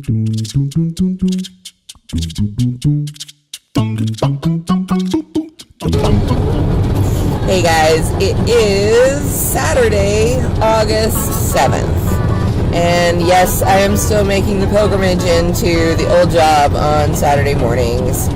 Hey guys, it is Saturday, August 7th. And yes, I am still making the pilgrimage into the old job on Saturday mornings.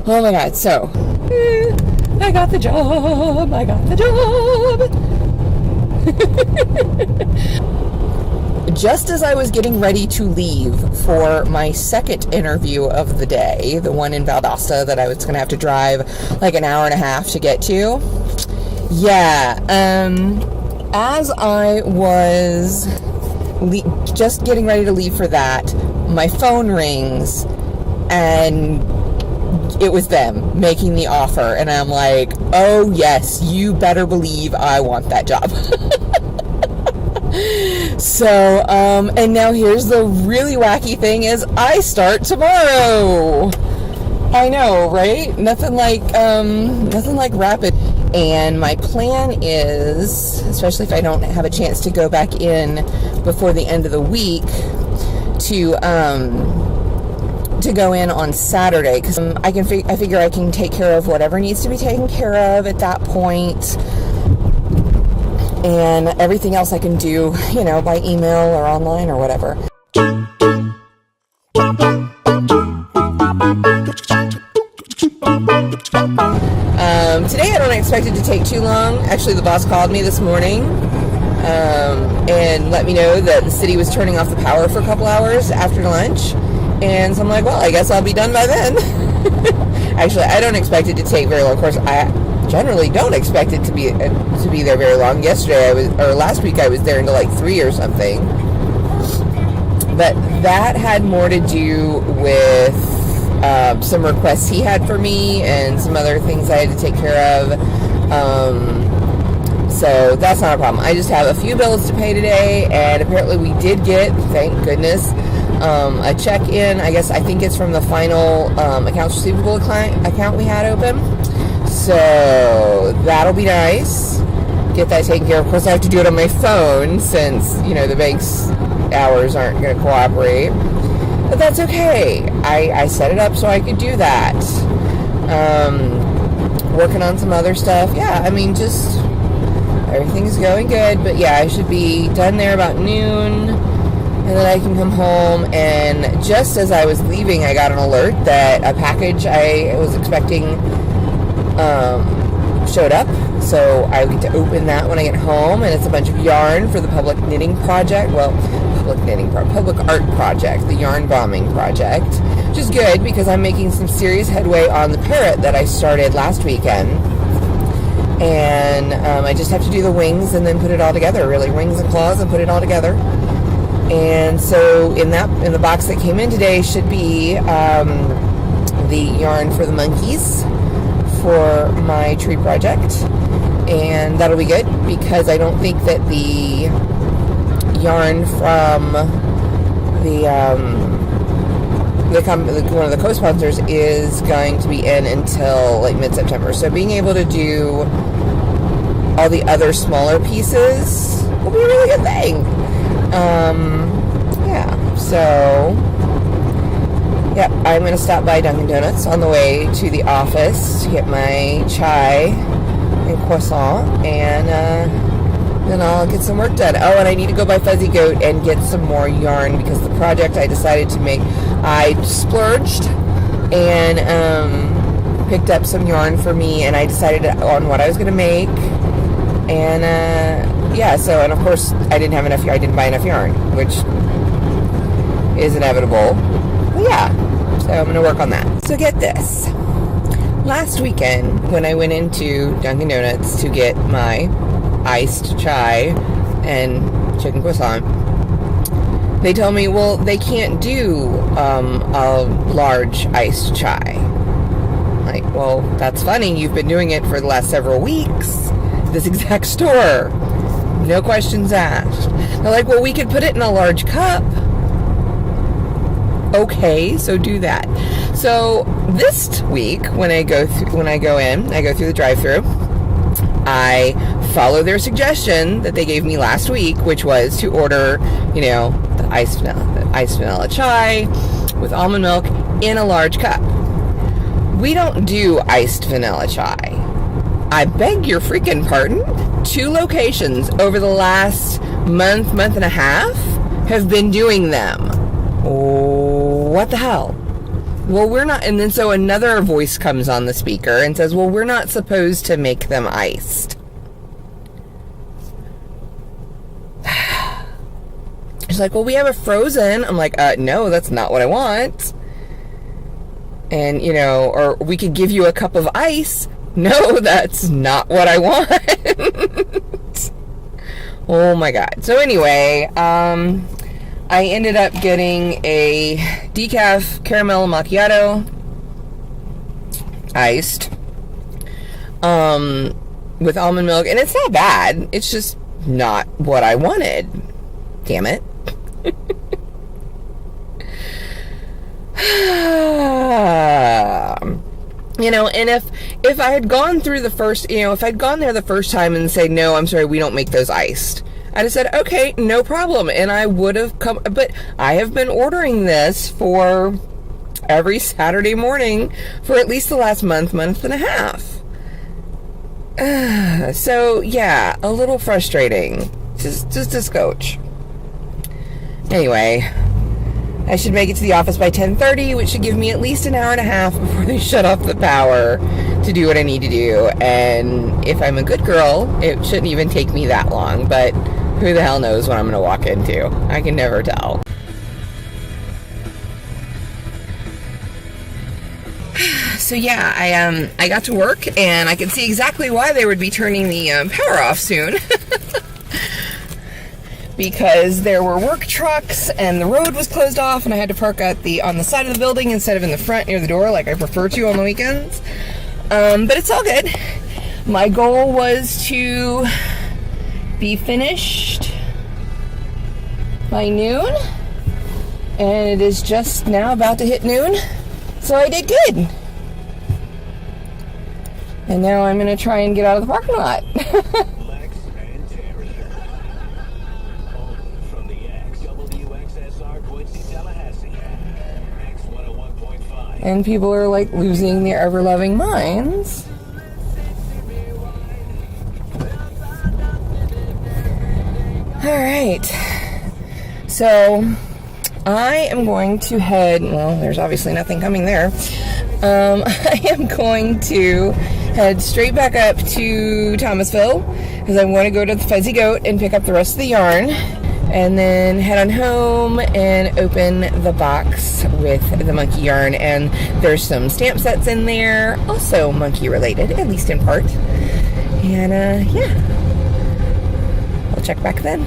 Oh my god, so I got the job. Just as I was getting ready to leave for my second interview of the day, the one in Valdosta that I was going to have to drive like an hour and a half to get to. As I was just getting ready to leave for that, my phone rings and it was them making the offer, and I'm like, oh yes, you better believe I want that job. So, and now here's the really wacky thing is I start tomorrow. I know, right? Nothing like rapid. And my plan is, especially if I don't have a chance to go back in before the end of the week, to go in on Saturday, because I figure I can take care of whatever needs to be taken care of at that point, and everything else I can do, by email or online or whatever. Today I don't expect it to take too long. Actually, the boss called me this morning and let me know that the city was turning off the power for a couple hours after lunch. And so I'm like, well, I guess I'll be done by then. Actually, I don't expect it to take very long. Of course, I generally don't expect it to be there very long. Last week I was there until like 3 or something. But that had more to do with some requests he had for me and some other things I had to take care of. So that's not a problem. I just have a few bills to pay today, and apparently we did get, thank goodness, a check in. I think it's from the final accounts receivable account we had open. So that'll be nice. Get that taken care of. Of course, I have to do it on my phone since, the bank's hours aren't going to cooperate. But that's okay. I set it up so I could do that. Working on some other stuff. Yeah, just everything's going good. But yeah, I should be done there about noon. And then I can come home, and just as I was leaving, I got an alert that a package I was expecting showed up. So I get to open that when I get home, and it's a bunch of yarn for the public knitting project. Well, public art project, the yarn bombing project, which is good because I'm making some serious headway on the parrot that I started last weekend. And I just have to do the wings and then put it all together, really, wings and claws, and put it all together. And so in the box that came in today should be the yarn for the monkeys for my tree project, and that'll be good because I don't think that the yarn from one of the co-sponsors is going to be in until like mid-September. So being able to do all the other smaller pieces will be a really good thing. I'm going to stop by Dunkin' Donuts on the way to the office to get my chai and croissant, and then I'll get some work done. Oh, and I need to go by Fuzzy Goat and get some more yarn because the project I decided to make, I splurged and picked up some yarn for me, and I decided on what I was going to make. And and of course I didn't buy enough yarn, which is inevitable. But yeah, so I'm going to work on that. So get this. Last weekend when I went into Dunkin' Donuts to get my iced chai and chicken croissant, they told me, well, they can't do a large iced chai. Like, well, that's funny. You've been doing it for the last several weeks. This exact store. No questions asked. They're like, well, we could put it in a large cup. Okay, so do that. So this week, when I go through the drive-thru, I follow their suggestion that they gave me last week, which was to order, the iced vanilla chai with almond milk in a large cup. We don't do iced vanilla chai. I beg your freaking pardon. 2 locations over the last month and a half have been doing them. What the hell? Well, we're not, and then so another voice comes on the speaker and says, well, we're not supposed to make them iced. She's like, well, we have a frozen. I'm like, no, that's not what I want. And, or we could give you a cup of ice. No, that's not what I want. Oh my God. So anyway, I ended up getting a decaf caramel macchiato, iced, with almond milk, and it's not bad. It's just not what I wanted. Damn it. And if I had gone through the first, if I'd gone there the first time and said, no, I'm sorry, we don't make those iced, I'd have said, okay, no problem. And I would have come, but I have been ordering this for every Saturday morning for at least the last month and a half. So yeah, a little frustrating. Just a scotch. Anyway, I should make it to the office by 10:30, which should give me at least an hour and a half before they shut off the power to do what I need to do. And if I'm a good girl, it shouldn't even take me that long, but who the hell knows what I'm going to walk into? I can never tell. So yeah, I got to work, and I could see exactly why they would be turning the power off soon. Because there were work trucks and the road was closed off, and I had to park on the side of the building instead of in the front near the door like I prefer to on the weekends. But it's all good. My goal was to be finished by noon, and it is just now about to hit noon, so I did good. And now I'm going to try and get out of the parking lot. And people are like losing their ever-loving minds. Alright. So, I am going to head, well, there's obviously nothing coming there. I am going to head straight back up to Thomasville, because I want to go to the Fuzzy Goat and pick up the rest of the yarn. And then head on home and open the box with the monkey yarn. And there's some stamp sets in there, also monkey related, at least in part. And yeah, I'll check back then.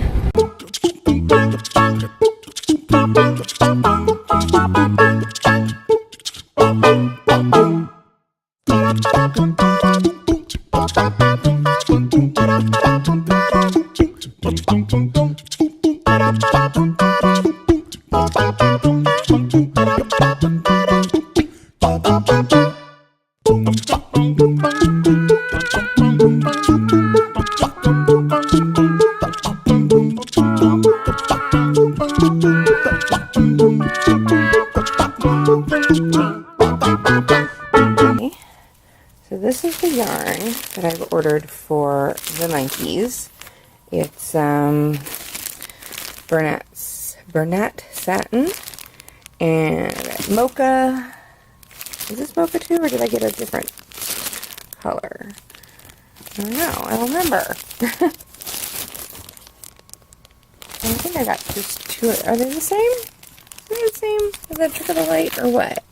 So this is the yarn that I've ordered for the monkeys. It's Burnett satin and mocha. Is this mocha too, or did I get a different color? I don't know. I don't remember. I think I got just 2. Are they the same? Are they the same? Is that trick of the light or what?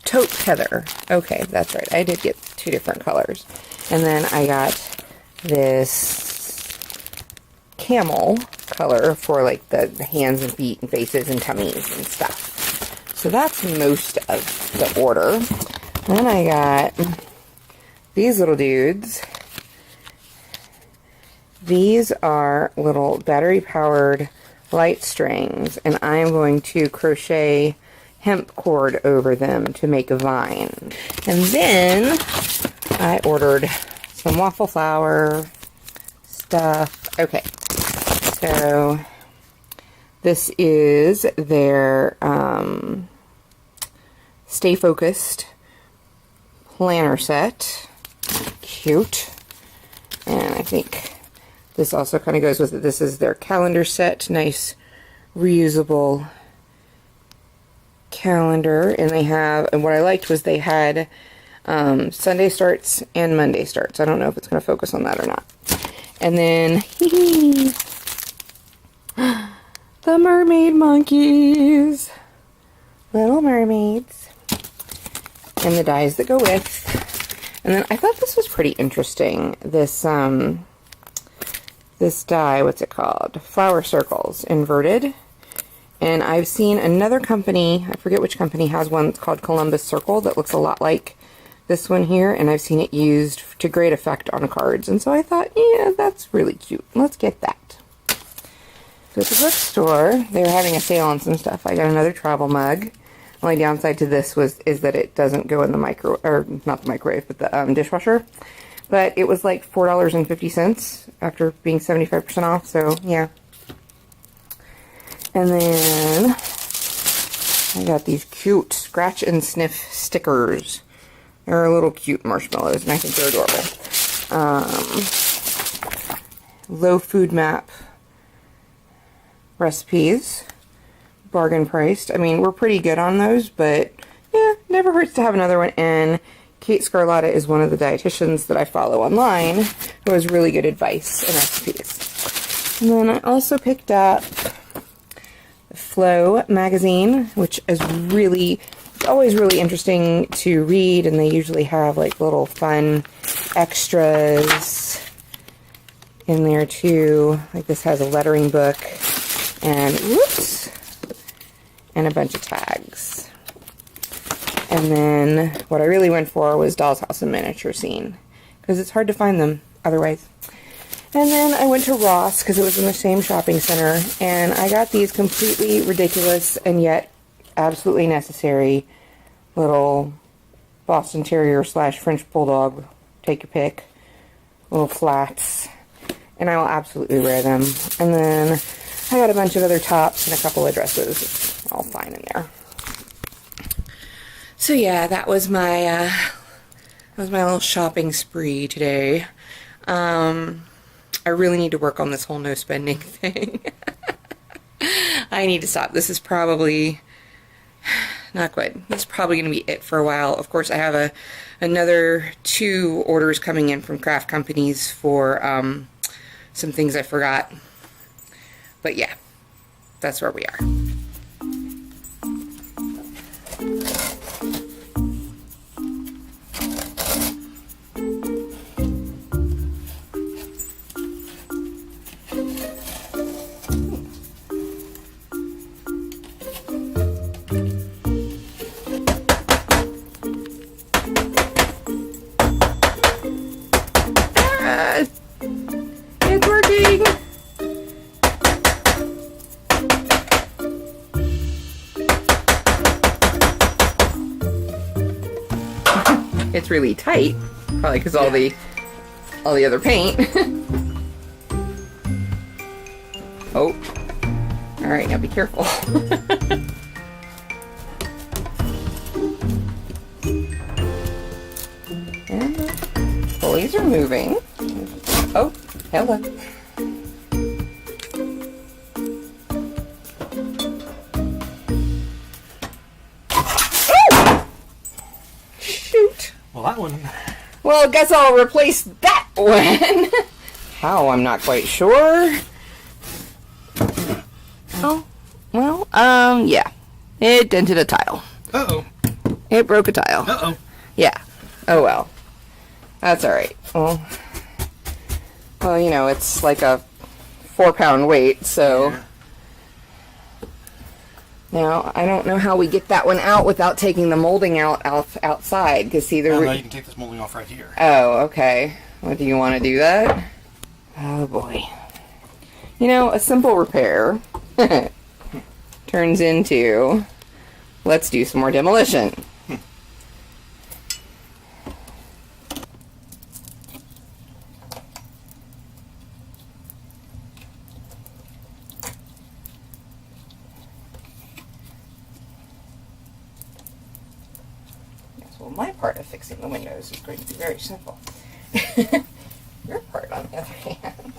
Taupe heather. Okay, that's right. I did get 2 different colors. And then I got this camel color for like the hands and feet and faces and tummies and stuff. So that's most of the order. Then I got these little dudes. These are little battery-powered light strings, and I am going to crochet hemp cord over them to make a vine. And then I ordered some waffle flour stuff. Okay, so this is their Stay Focused planner set. Cute. And I think this also kind of goes with it. This is their calendar set. Nice reusable calendar. And they have, and what I liked was they had Sunday starts and Monday starts. I don't know if it's going to focus on that or not. And then the mermaid monkeys. Little mermaids. And the dies that go with. And then I thought this was pretty interesting. This this die, what's it called? Flower circles, inverted. And I've seen another company, I forget which company, has one that's called Columbus Circle that looks a lot like this one here, and I've seen it used to great effect on cards. And so I thought, yeah, that's really cute. Let's get that. So at the bookstore, they were having a sale on some stuff. I got another travel mug. Only downside to this is that it doesn't go in the or not the microwave, but the dishwasher. But it was like $4.50 after being 75% off, so yeah. And then I got these cute scratch and sniff stickers. They're little cute marshmallows, and I think they're adorable. Low food map recipes. Bargain priced. I mean, we're pretty good on those, but yeah, never hurts to have another one. And Kate Scarlotta is one of the dietitians that I follow online who has really good advice and recipes. And then I also picked up Flow magazine, which is always really interesting to read, and they usually have like little fun extras in there too. Like this has a lettering book and whoops, and a bunch of tags. And then what I really went for was Doll's House and Miniature Scene, because it's hard to find them otherwise. And then I went to Ross because it was in the same shopping center, and I got these completely ridiculous and yet absolutely necessary little Boston Terrier / French Bulldog, take your pick, little flats, and I will absolutely wear them. And then I got a bunch of other tops and a couple of dresses. It's all fine in there. So yeah, that was my little shopping spree today. I really need to work on this whole no spending thing. I need to stop. This is probably not good. This is probably going to be it for a while. Of course, I have another 2 orders coming in from craft companies for some things I forgot. But yeah, that's where we are. It's working! It's really tight, probably because all the other paint. Oh, all right, now be careful. And the pulleys are moving. Oh, hello. Oh! Shoot. Well, that one. Well, I guess I'll replace that one. How? I'm not quite sure. Oh, well, yeah. It dented a tile. Uh-oh. It broke a tile. Uh-oh. Yeah. Oh, well. That's alright. Well, you know, it's like a 4-pound weight, so... Yeah. Now, I don't know how we get that one out without taking the molding outside, because see, no, you can take this molding off right here. Oh, okay. What, do you want to do that? Oh, boy. You know, a simple repair turns into, let's do some more demolition. Well, my part of fixing the windows is going to be very simple. Your part, on the other hand.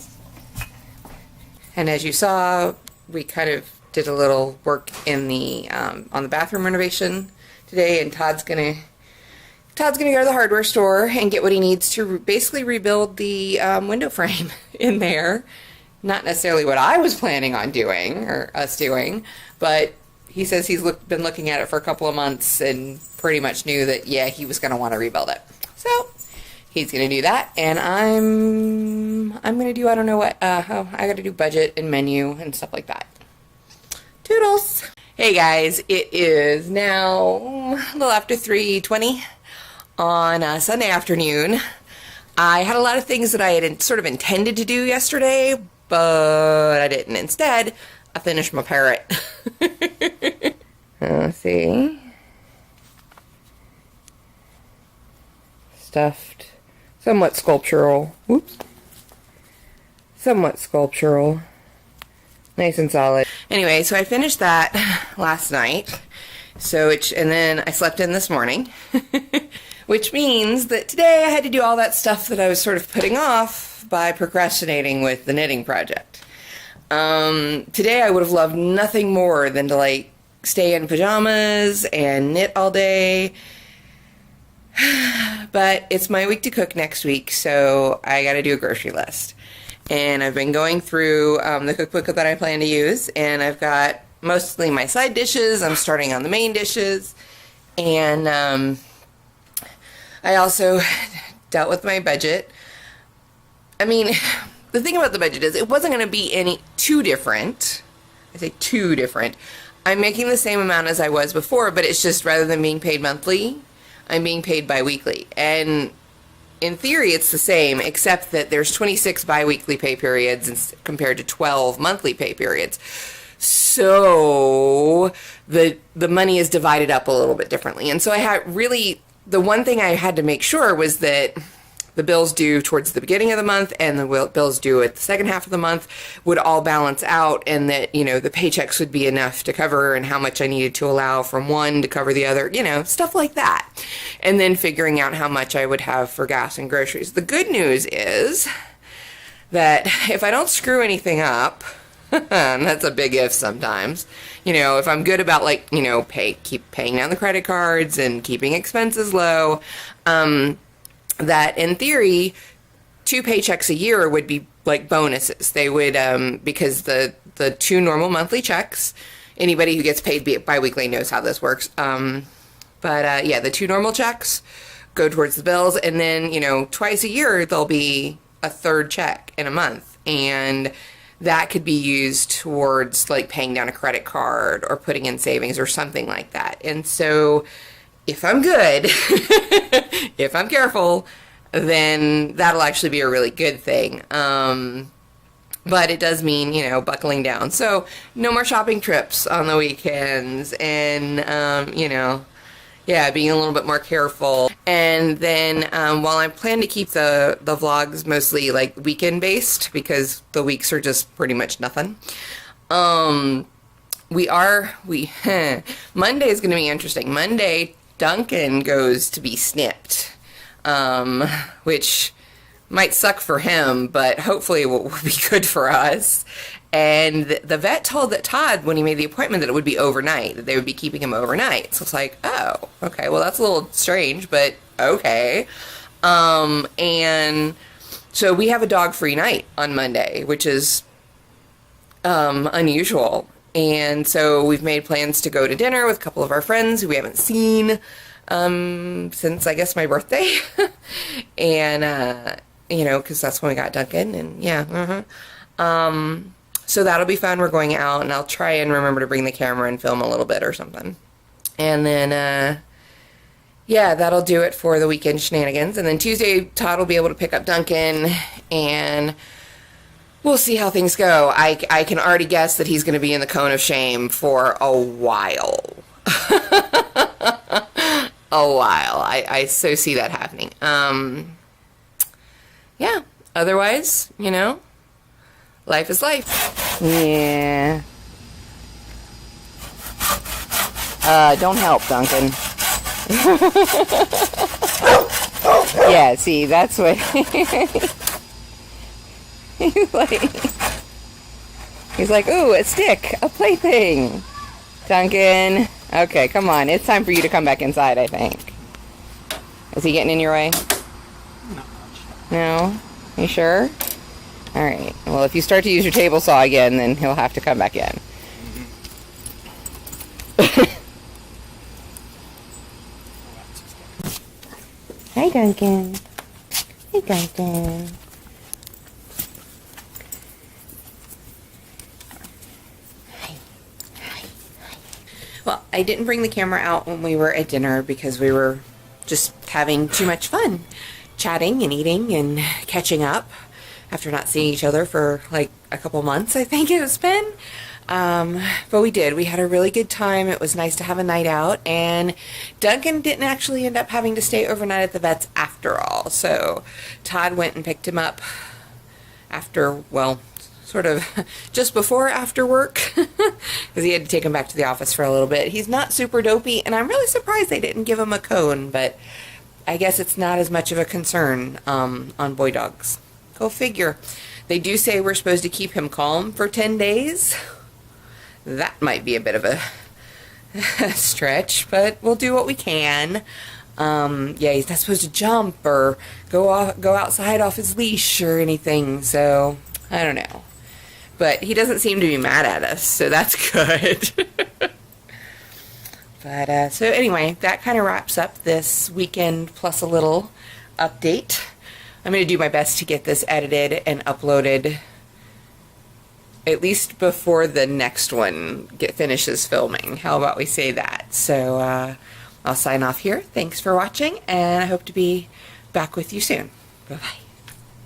And as you saw, we kind of did a little work in the on the bathroom renovation today, and Todd's gonna go to the hardware store and get what he needs to basically rebuild the window frame in there. Not necessarily what I was planning on doing, or us doing, but he says he's been looking at it for a couple of months and pretty much knew that, yeah, he was going to want to rebuild it. So he's going to do that, and I'm going to do, I don't know what, I got to do budget and menu and stuff like that. Toodles! Hey guys, it is now a little after 3:20 on a Sunday afternoon. I had a lot of things that I had sort of intended to do yesterday, but I didn't. Instead, I finished my parrot. Let's see. Stuffed. Somewhat sculptural. Whoops. Somewhat sculptural. Nice and solid. Anyway, so I finished that last night. And then I slept in this morning. Which means that today I had to do all that stuff that I was sort of putting off by procrastinating with the knitting project. Today I would have loved nothing more than to like stay in pajamas and knit all day, but it's my week to cook next week, so I gotta do a grocery list. And I've been going through the cookbook that I plan to use, and I've got mostly my side dishes. I'm starting on the main dishes, and I also dealt with my budget. I mean, the thing about the budget is it wasn't going to be too different. I say too different. I'm making the same amount as I was before, but it's just rather than being paid monthly, I'm being paid bi-weekly. And in theory, it's the same, except that there's 26 bi-weekly pay periods compared to 12 monthly pay periods. So the money is divided up a little bit differently. And so I had really, the one thing I had to make sure was that the bills due towards the beginning of the month and the bills due at the second half of the month would all balance out, and that, you know, the paychecks would be enough to cover, and how much I needed to allow from one to cover the other, you know, stuff like that. And then figuring out how much I would have for gas and groceries. The good news is that if I don't screw anything up, and that's a big if sometimes, you know, if I'm good about, like, you know, keep paying down the credit cards and keeping expenses low, that in theory 2 paychecks a year would be like bonuses. They would, because the 2 normal monthly checks, anybody who gets paid bi-weekly knows how this works. Yeah, the 2 normal checks go towards the bills, and then, you know, twice a year there'll be a 3rd check in a month, and that could be used towards like paying down a credit card or putting in savings or something like that. And so if I'm good, if I'm careful, then that'll actually be a really good thing. But it does mean, you know, buckling down. So no more shopping trips on the weekends, and, you know, yeah, being a little bit more careful. And then while I plan to keep the vlogs mostly like weekend based, because the weeks are just pretty much nothing, Monday is going to be interesting. Monday, Duncan goes to be snipped, which might suck for him, but hopefully will be good for us. And the vet told Todd when he made the appointment that it would be overnight, that they would be keeping him overnight. So it's like, oh, okay, well, that's a little strange, but okay. And so we have a dog-free night on Monday, which is unusual. And so we've made plans to go to dinner with a couple of our friends who we haven't seen since, I guess, my birthday. And, you know, because that's when we got Duncan, and yeah. So that'll be fun. We're going out, and I'll try and remember to bring the camera and film a little bit or something. And then, yeah, that'll do it for the weekend shenanigans. And then Tuesday, Todd will be able to pick up Duncan, and we'll see how things go. I can already guess that he's going to be in the cone of shame for a while. A while. I so see that happening. Yeah. Otherwise, you know, life is life. Yeah. Don't help, Duncan. Yeah, see, that's what he's like, ooh, a stick, a plaything. Duncan, okay, come on. It's time for you to come back inside, I think. Is he getting in your way? Not much. No? You sure? Alright. Well, if you start to use your table saw again, then he'll have to come back in. Hi, Duncan. Hey, Duncan. Hi. Well, I didn't bring the camera out when we were at dinner because we were just having too much fun. Chatting and eating and catching up after not seeing each other for like a couple months, I think it's been. But we did. We had a really good time. It was nice to have a night out, and Duncan didn't actually end up having to stay overnight at the vet's after all. So Todd went and picked him up after, well, sort of just before after work, because he had to take him back to the office for a little bit. He's not super dopey, and I'm really surprised they didn't give him a cone, but I guess it's not as much of a concern on boy dogs. Go figure. They do say we're supposed to keep him calm for 10 days. That might be a bit of a stretch, but we'll do what we can. Yeah, he's not supposed to jump or go outside off his leash or anything, so I don't know. But he doesn't seem to be mad at us, so that's good. But, so anyway, that kind of wraps up this weekend plus a little update. I'm going to do my best to get this edited and uploaded at least before the next one finishes filming. How about we say that? So, I'll sign off here. Thanks for watching, and I hope to be back with you soon. Bye-bye.